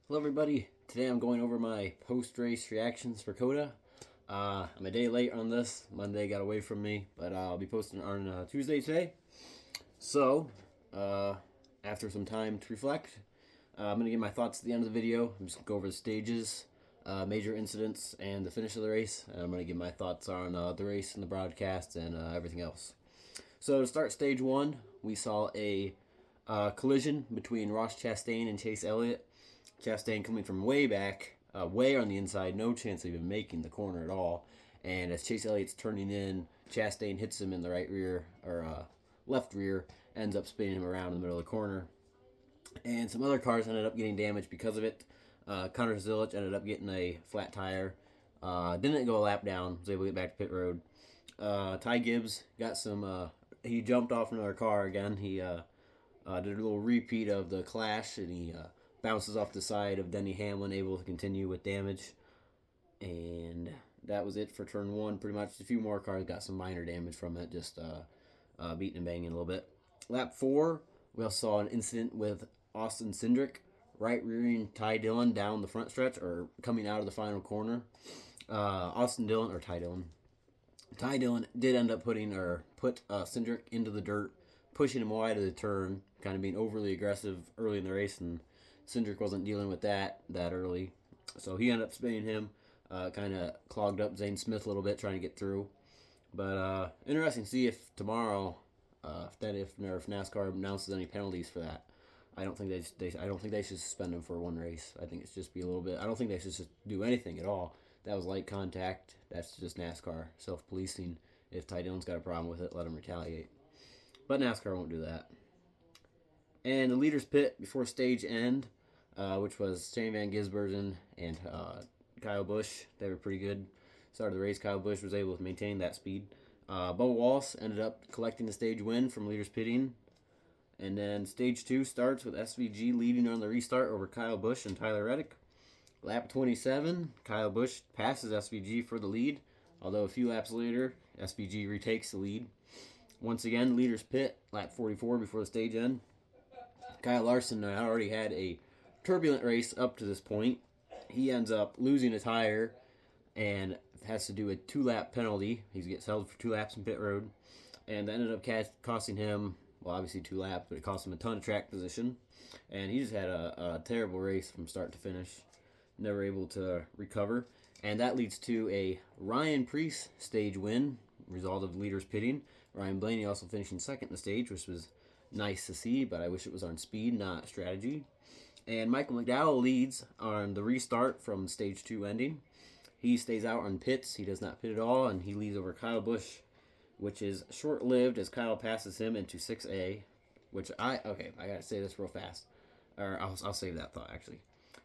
Hello everybody, today I'm going over my post-race reactions for COTA. I'm a day late on this, Monday got away from me, but I'll be posting on Tuesday today. So, after some time to reflect, I'm going to give my thoughts at the end of the video. I'm just going to go over the stages, major incidents, and the finish of the race. And I'm going to give my thoughts on the race and the broadcast and everything else. So to start stage one, we saw a collision between Ross Chastain and Chase Elliott. Chastain coming from way back, way on the inside, no chance of even making the corner at all. And as Chase Elliott's turning in, Chastain hits him in the right rear, or left rear, ends up spinning him around in the middle of the corner. And some other cars ended up getting damaged because of it. Connor Zilic ended up getting a flat tire. Didn't go a lap down, was able to get back to pit road. Ty Gibbs got some, he jumped off another car again. He did a little repeat of the clash, and he bounces off the side of Denny Hamlin, able to continue with damage. And that was it for turn one, pretty much. A few more cars got some minor damage from it, just beating and banging a little bit. Lap 4, we also saw an incident with Austin Cindric, right rearing Ty Dillon down the front stretch, or coming out of the final corner. Ty Dillon did end up put Cindric into the dirt, pushing him wide of the turn, kind of being overly aggressive early in the race, and Cindric wasn't dealing with that early. So he ended up spinning him, kind of clogged up Zane Smith a little bit trying to get through. But interesting to see if tomorrow, if NASCAR announces any penalties for that. I don't think they should suspend him for one race. I think it's just be a little bit. I don't think they should just do anything at all. That was light contact. That's just NASCAR self-policing. If Ty Dillon's got a problem with it, let him retaliate. But NASCAR won't do that. And the leaders pit before stage end, which was Shane Van Gisbergen and Kyle Busch. They were pretty good. Started the race. Kyle Busch was able to maintain that speed. Bubba Wallace ended up collecting the stage win from leaders pitting. And then stage 2 starts with SVG leading on the restart over Kyle Busch and Tyler Reddick. Lap 27, Kyle Busch passes SVG for the lead, although a few laps later, SVG retakes the lead. Once again, leaders pit, lap 44 before the stage end. Kyle Larson had already had a turbulent race up to this point. He ends up losing a tire and has to do a 2-lap penalty. He gets held for 2 laps in pit road, and that ended up costing him, well, obviously 2 laps, but it cost him a ton of track position. And he just had a terrible race from start to finish, never able to recover. And that leads to a Ryan Preece stage win, result of leaders pitting. Ryan Blaney also finishing second in the stage, which was nice to see, but I wish it was on speed, not strategy. And Michael McDowell leads on the restart from stage 2 ending. He stays out on pits. He does not pit at all, and he leads over Kyle Busch, which is short-lived as Kyle passes him into 6A, which I gotta say this real fast. Or I'll save that thought, actually.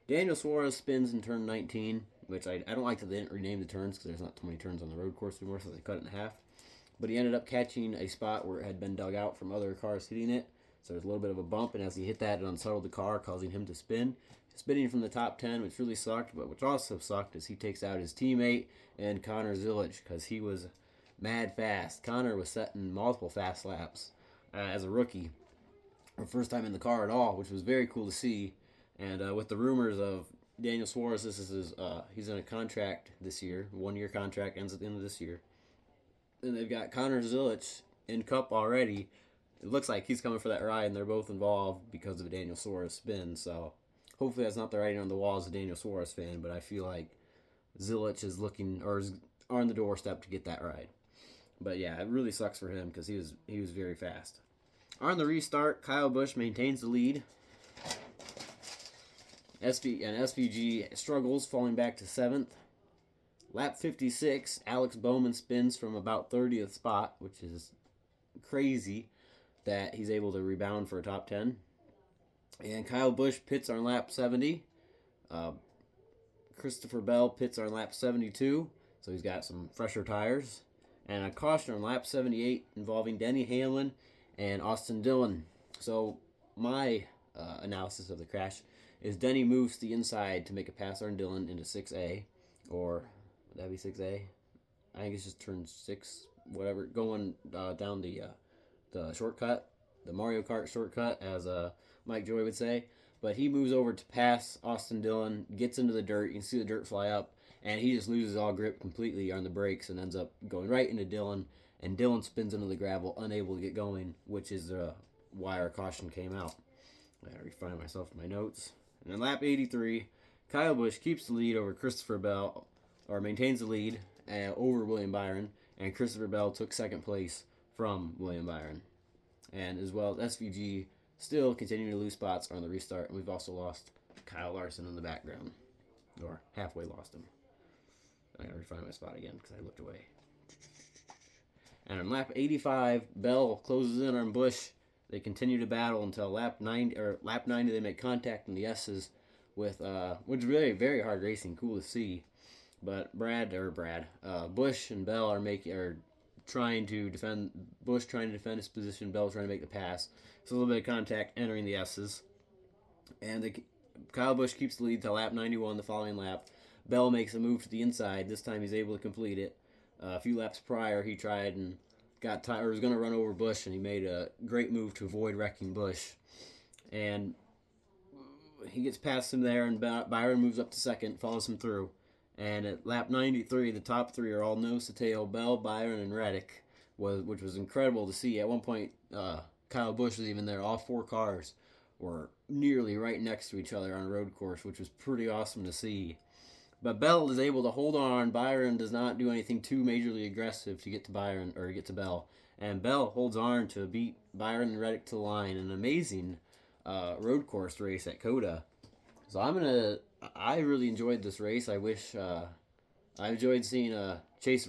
Daniel Suarez spins in turn 19, which I don't like that they didn't rename the turns because there's not too many turns on the road course anymore, so they cut it in half. But he ended up catching a spot where it had been dug out from other cars hitting it. So there's a little bit of a bump, and as he hit that, it unsettled the car, causing him to spin. Spinning from the top 10, which really sucked, but which also sucked is he takes out his teammate and Connor Zilic because he was mad fast. Connor was setting multiple fast laps as a rookie, or first time in the car at all, which was very cool to see. And with the rumors of Daniel Suarez, he's in a contract this year, 1-year contract, ends at the end of this year. And they've got Connor Zilic in Cup already. It looks like he's coming for that ride, and they're both involved because of Daniel Suarez spin. So hopefully that's not the writing on the wall as a Daniel Suarez fan, but I feel like Zilic is looking, or is on the doorstep to get that ride. But yeah, it really sucks for him because he was very fast. On the restart, Kyle Busch maintains the lead. SVG struggles, falling back to 7th. Lap 56, Alex Bowman spins from about 30th spot, which is crazy that he's able to rebound for a top 10. And Kyle Busch pits on lap 70. Christopher Bell pits on lap 72, so he's got some fresher tires. And a caution on lap 78 involving Denny Hamlin and Austin Dillon. So my analysis of the crash is Denny moves to the inside to make a pass on Dillon into 6A, or would that be 6A? I think it's just turn 6, whatever, going down the shortcut, the Mario Kart shortcut, as Mike Joy would say. but he moves over to pass Austin Dillon, gets into the dirt. You can see the dirt fly up, and he just loses all grip completely on the brakes and ends up going right into Dillon. And Dillon spins into the gravel, unable to get going, which is why our caution came out. I gotta refine myself in my notes. And then lap 83, Kyle Busch keeps the lead over Christopher Bell, or maintains the lead over William Byron, and Christopher Bell took second place from William Byron. And as well as SVG still continuing to lose spots on the restart, and we've also lost Kyle Larson in the background, or halfway lost him. I gotta refine my spot again because I looked away. And on lap 85, Bell closes in on Busch. They continue to battle until lap 90. They make contact in the S's with which is really very hard racing, cool to see. But Busch and Bell are trying to defend. Busch trying to defend his position. Bell trying to make the pass. So a little bit of contact entering the S's, and Kyle Busch keeps the lead till lap 91. The following lap, Bell makes a move to the inside. This time he's able to complete it. A few laps prior, he tried and got tired, or was going to run over Busch, and he made a great move to avoid wrecking Busch. And he gets past him there, and Byron moves up to second, follows him through. And at lap 93, the top three are all nose to tail, Bell, Byron, and Reddick, which was incredible to see. At one point, Kyle Busch was even there. All four cars were nearly right next to each other on a road course, which was pretty awesome to see. But Bell is able to hold on. Byron does not do anything too majorly aggressive to get to Bell. And Bell holds on to beat Byron and Reddick to the line. An amazing road course race at COTA. So I really enjoyed this race. I wish I enjoyed seeing Chase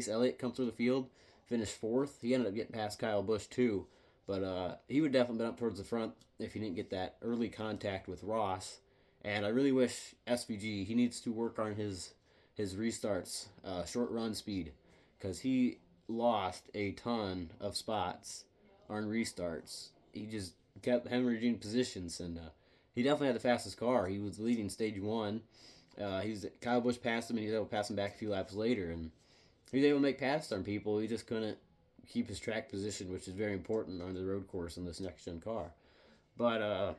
Elliott come through the field, finish fourth. He ended up getting past Kyle Busch too, but he would definitely been up towards the front if he didn't get that early contact with Ross. And I really wish SVG, he needs to work on his restarts, short run speed, because he lost a ton of spots on restarts. He just kept hemorrhaging positions, and he definitely had the fastest car. He was leading stage one. Kyle Busch passed him, and he was able to pass him back a few laps later, and he was able to make passes on people. He just couldn't keep his track position, which is very important on the road course in this next-gen car. But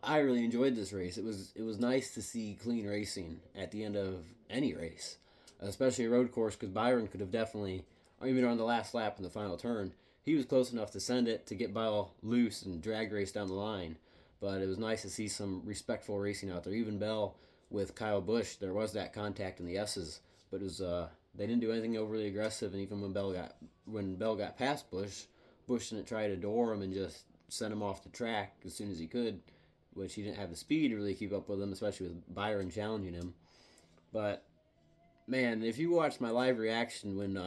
I really enjoyed this race. It was nice to see clean racing at the end of any race, especially a road course, because Byron could have definitely, or even on the last lap in the final turn, he was close enough to send it to get Bell loose and drag race down the line. But it was nice to see some respectful racing out there. Even Bell with Kyle Busch, there was that contact in the S's, but it was they didn't do anything overly aggressive. And even when Bell got past Busch didn't try to door him and just send him off the track as soon as he could, which he didn't have the speed to really keep up with him, especially with Byron challenging him. But, man, if you watched my live reaction when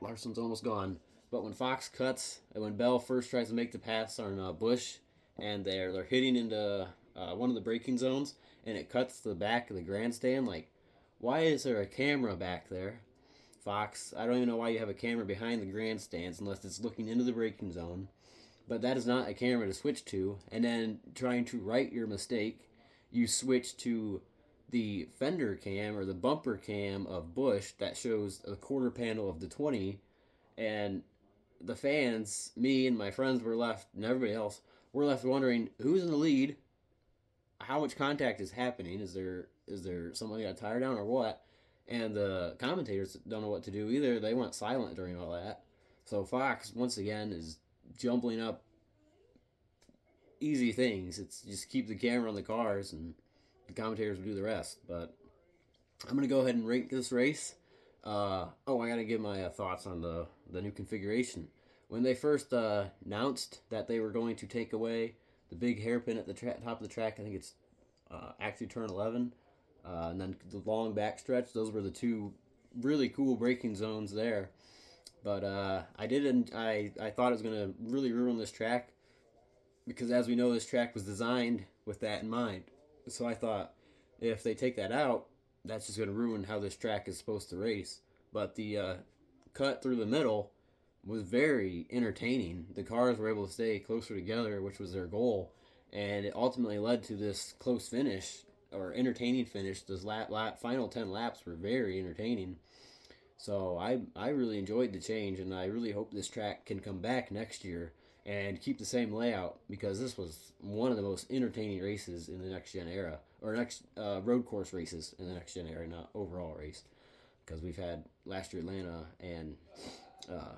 Larson's almost gone, but when Fox cuts, and when Bell first tries to make the pass on Busch, and they're hitting into one of the braking zones, and it cuts to the back of the grandstand, like, why is there a camera back there? Fox, I don't even know why you have a camera behind the grandstands unless it's looking into the braking zone. But that is not a camera to switch to. And then trying to right your mistake, you switch to the fender cam or the bumper cam of Busch that shows a quarter panel of the 20. And the fans, me and my friends were left, and everybody else, were left wondering who's in the lead, how much contact is happening, is there someone got a tire down or what? And the commentators don't know what to do either. They went silent during all that. So Fox, once again, is jumbling up easy things. It's just keep the camera on the cars and the commentators will do the rest. But I'm going to go ahead and rank this race. I got to give my thoughts on the new configuration. When they first announced that they were going to take away the big hairpin at the top of the track, I think it's actually turn 11, and then the long backstretch, those were the two really cool braking zones there. But I thought it was going to really ruin this track, because as we know, this track was designed with that in mind. So I thought if they take that out, that's just going to ruin how this track is supposed to race. But the cut through the middle was very entertaining. The cars were able to stay closer together, which was their goal, and it ultimately led to this close finish, or entertaining finish. Those final 10 laps were very entertaining. So I really enjoyed the change, and I really hope this track can come back next year and keep the same layout, because this was one of the most entertaining races in the next gen era, or next road course races in the next gen era, not overall race, because we've had last year Atlanta and uh,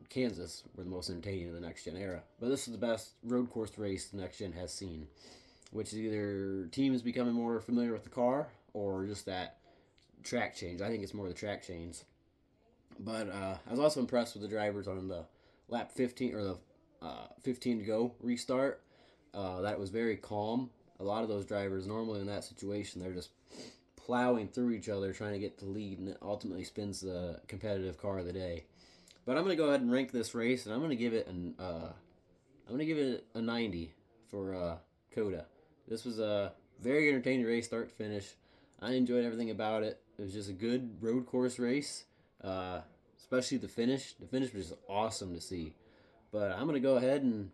Kansas were the most entertaining in the next gen era. But this is the best road course race the next gen has seen, which is either teams becoming more familiar with the car or just that track change. I think it's more the track change. But I was also impressed with the drivers on the lap 15 or the 15 to go restart. That was very calm. A lot of those drivers, normally in that situation, they're just plowing through each other trying to get the lead, and it ultimately spins the competitive car of the day. But I'm going to go ahead and rank this race, and I'm going to give it a 90 for COTA. This was a very entertaining race, start to finish. I enjoyed everything about it. It was just a good road course race, especially the finish. The finish was just awesome to see. But I'm going to go ahead and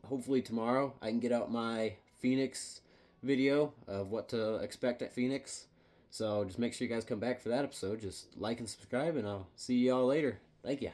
hopefully tomorrow I can get out my Phoenix video of what to expect at Phoenix. So just make sure you guys come back for that episode. Just like and subscribe, and I'll see y'all later. Thank you.